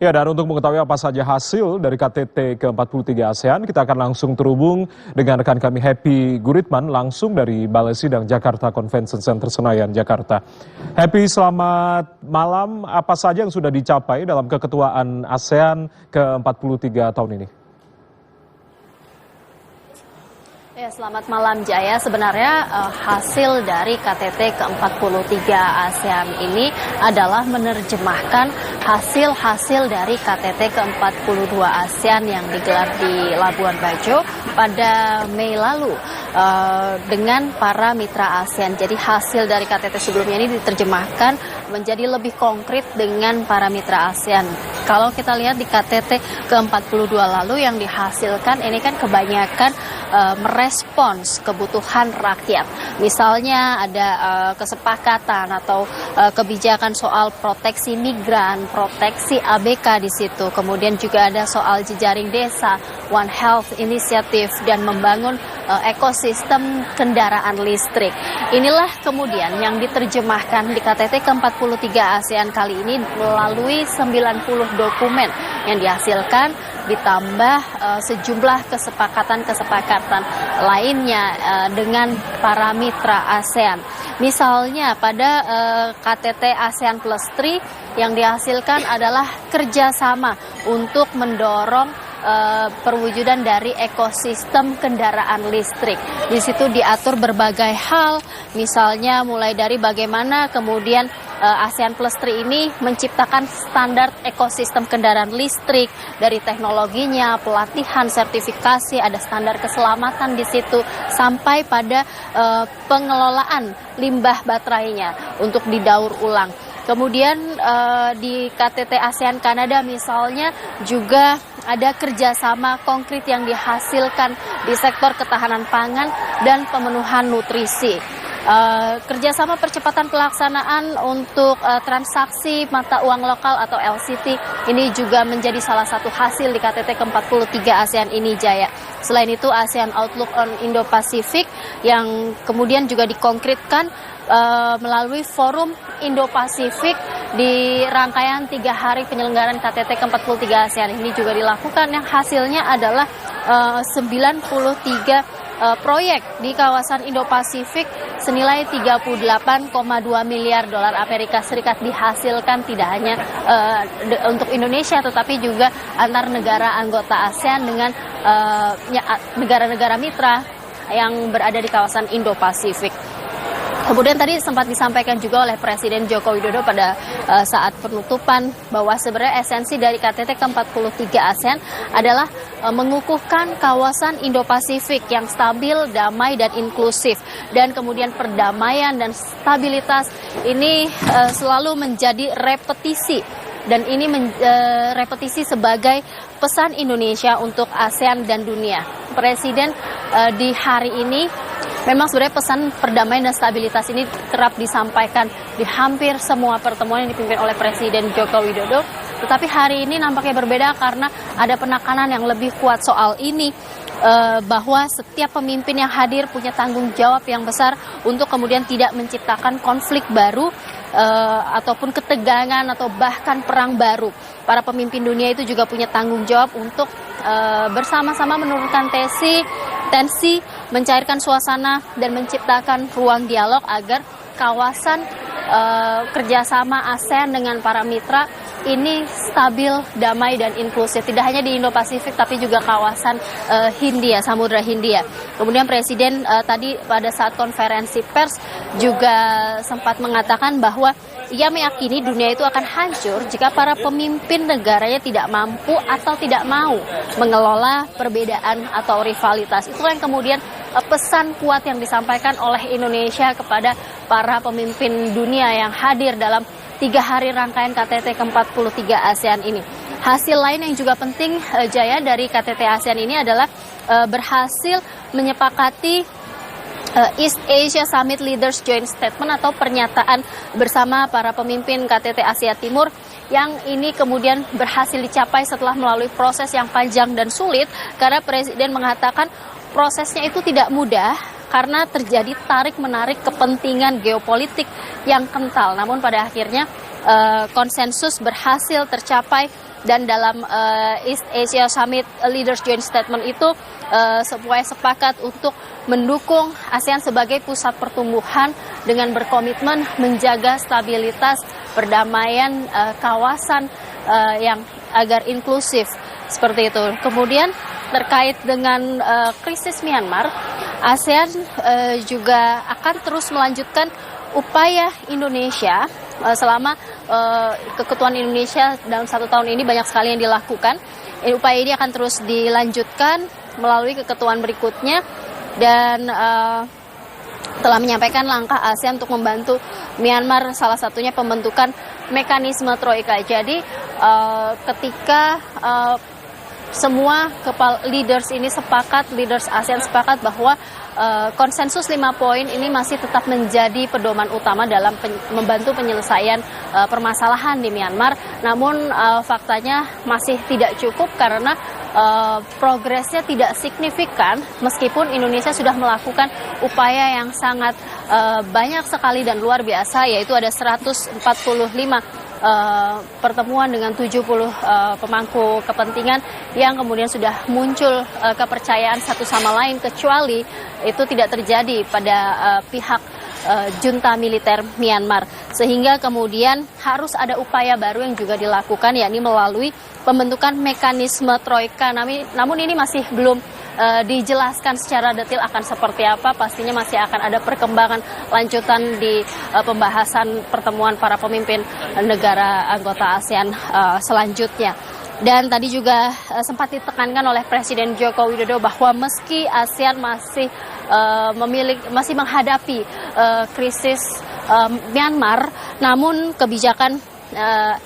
Ya, dan untuk mengetahui apa saja hasil dari KTT ke-43 ASEAN, kita akan langsung terhubung dengan rekan kami Happy Guritman langsung dari Balai Sidang Jakarta Convention Center Senayan, Jakarta. Happy, selamat malam. Apa saja yang sudah dicapai dalam keketuaan ASEAN ke-43 tahun ini? Ya, selamat malam Jaya. Sebenarnya hasil dari KTT ke-43 ASEAN ini adalah menerjemahkan hasil-hasil dari KTT ke-42 ASEAN yang digelar di Labuan Bajo pada Mei lalu dengan para mitra ASEAN. Jadi hasil dari KTT sebelumnya ini diterjemahkan menjadi lebih konkret dengan para mitra ASEAN. Kalau kita lihat di KTT ke-42 lalu yang dihasilkan ini kan kebanyakan merespons kebutuhan rakyat. Misalnya ada kesepakatan atau kebijakan soal proteksi migran, proteksi ABK di situ. Kemudian juga ada soal jejaring desa, One Health Initiative, dan membangun ekosistem kendaraan listrik. Inilah kemudian yang diterjemahkan di KTT ke-43 ASEAN kali ini melalui 90 dokumen yang dihasilkan, ditambah sejumlah kesepakatan-kesepakatan lainnya dengan para mitra ASEAN. Misalnya pada KTT ASEAN Plus 3 yang dihasilkan adalah kerjasama untuk mendorong perwujudan dari ekosistem kendaraan listrik. Di situ diatur berbagai hal, misalnya mulai dari bagaimana kemudian ASEAN Plus 3 ini menciptakan standar ekosistem kendaraan listrik dari teknologinya, pelatihan, sertifikasi, ada standar keselamatan di situ, sampai pada pengelolaan limbah baterainya untuk didaur ulang. Kemudian di KTT ASEAN Kanada misalnya juga ada kerjasama konkret yang dihasilkan di sektor ketahanan pangan dan pemenuhan nutrisi. Kerjasama percepatan pelaksanaan untuk transaksi mata uang lokal atau LCT ini juga menjadi salah satu hasil di KTT ke-43 ASEAN ini, Jaya. Selain itu ASEAN Outlook on Indo-Pacific yang kemudian juga dikonkretkan melalui forum Indo-Pasifik di rangkaian 3 hari penyelenggaraan KTT ke-43 ASEAN ini juga dilakukan, yang hasilnya adalah 93 proyek di kawasan Indo-Pasifik senilai 38,2 miliar dolar Amerika Serikat dihasilkan, tidak hanya untuk Indonesia tetapi juga antar negara anggota ASEAN dengan negara-negara mitra yang berada di kawasan Indo-Pasifik. Kemudian tadi sempat disampaikan juga oleh Presiden Joko Widodo pada saat penutupan bahwa sebenarnya esensi dari KTT ke-43 ASEAN adalah mengukuhkan kawasan Indo-Pasifik yang stabil, damai, dan inklusif. Dan kemudian perdamaian dan stabilitas ini selalu menjadi repetisi. Dan ini repetisi sebagai pesan Indonesia untuk ASEAN dan dunia. Presiden di hari ini memang sebenarnya pesan perdamaian dan stabilitas ini kerap disampaikan di hampir semua pertemuan yang dipimpin oleh Presiden Joko Widodo. Tetapi hari ini nampaknya berbeda karena ada penekanan yang lebih kuat soal ini, bahwa setiap pemimpin yang hadir punya tanggung jawab yang besar untuk kemudian tidak menciptakan konflik baru ataupun ketegangan atau bahkan perang baru. Para pemimpin dunia itu juga punya tanggung jawab untuk bersama-sama menurunkan tensi, mencairkan suasana dan menciptakan ruang dialog agar kawasan kerjasama ASEAN dengan para mitra ini stabil, damai, dan inklusif. Tidak hanya di Indo-Pasifik tapi juga kawasan Hindia, Samudra Hindia. Kemudian Presiden tadi pada saat konferensi pers juga sempat mengatakan bahwa ia meyakini dunia itu akan hancur jika para pemimpin negaranya tidak mampu atau tidak mau mengelola perbedaan atau rivalitas. Itulah yang kemudian pesan kuat yang disampaikan oleh Indonesia kepada para pemimpin dunia yang hadir dalam 3 hari rangkaian KTT ke-43 ASEAN ini. Hasil lain yang juga penting, Jaya, dari KTT ASEAN ini adalah berhasil menyepakati East Asia Summit Leaders Joint Statement atau pernyataan bersama para pemimpin KTT Asia Timur, yang ini kemudian berhasil dicapai setelah melalui proses yang panjang dan sulit, karena Presiden mengatakan prosesnya itu tidak mudah karena terjadi tarik-menarik kepentingan geopolitik yang kental. Namun pada akhirnya konsensus berhasil tercapai dan dalam East Asia Summit Leaders Joint Statement itu semuanya sepakat untuk mendukung ASEAN sebagai pusat pertumbuhan dengan berkomitmen menjaga stabilitas perdamaian kawasan yang agar inklusif seperti itu. Kemudian terkait dengan krisis Myanmar, ASEAN juga akan terus melanjutkan upaya Indonesia selama keketuaan Indonesia dalam 1 tahun ini banyak sekali yang dilakukan. Upaya ini akan terus dilanjutkan melalui keketuaan berikutnya dan telah menyampaikan langkah ASEAN untuk membantu Myanmar, salah satunya pembentukan mekanisme Troika. Jadi ketika semua leaders ini sepakat, leaders ASEAN sepakat bahwa konsensus 5 poin ini masih tetap menjadi pedoman utama dalam membantu penyelesaian permasalahan di Myanmar. Namun faktanya masih tidak cukup karena progresnya tidak signifikan meskipun Indonesia sudah melakukan upaya yang sangat banyak sekali dan luar biasa, yaitu ada 145 pertemuan dengan 70 pemangku kepentingan yang kemudian sudah muncul kepercayaan satu sama lain, kecuali itu tidak terjadi pada pihak junta militer Myanmar, sehingga kemudian harus ada upaya baru yang juga dilakukan, yakni melalui pembentukan mekanisme Troika. Namun ini masih belum dijelaskan secara detail akan seperti apa. Pastinya masih akan ada perkembangan lanjutan di pembahasan pertemuan para pemimpin negara anggota ASEAN selanjutnya. Dan tadi juga sempat ditekankan oleh Presiden Joko Widodo bahwa meski ASEAN masih menghadapi krisis Myanmar, namun kebijakan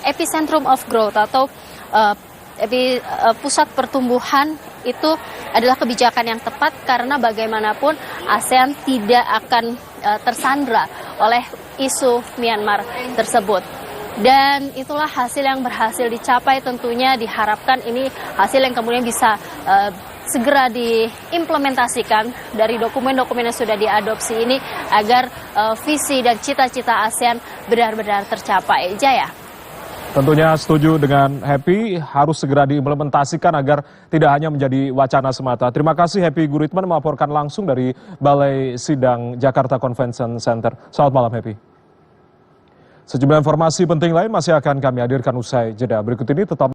epicentrum of growth atau pusat pertumbuhan itu adalah kebijakan yang tepat karena bagaimanapun ASEAN tidak akan tersandra oleh isu Myanmar tersebut. Dan itulah hasil yang berhasil dicapai, tentunya diharapkan ini hasil yang kemudian bisa segera diimplementasikan dari dokumen-dokumen yang sudah diadopsi ini agar visi dan cita-cita ASEAN benar-benar tercapai. Jaya. Tentunya setuju dengan Happy, harus segera diimplementasikan agar tidak hanya menjadi wacana semata. Terima kasih Happy Guritman melaporkan langsung dari Balai Sidang Jakarta Convention Center. Selamat malam Happy. Sejumlah informasi penting lain masih akan kami hadirkan usai jeda. Berikut ini tetap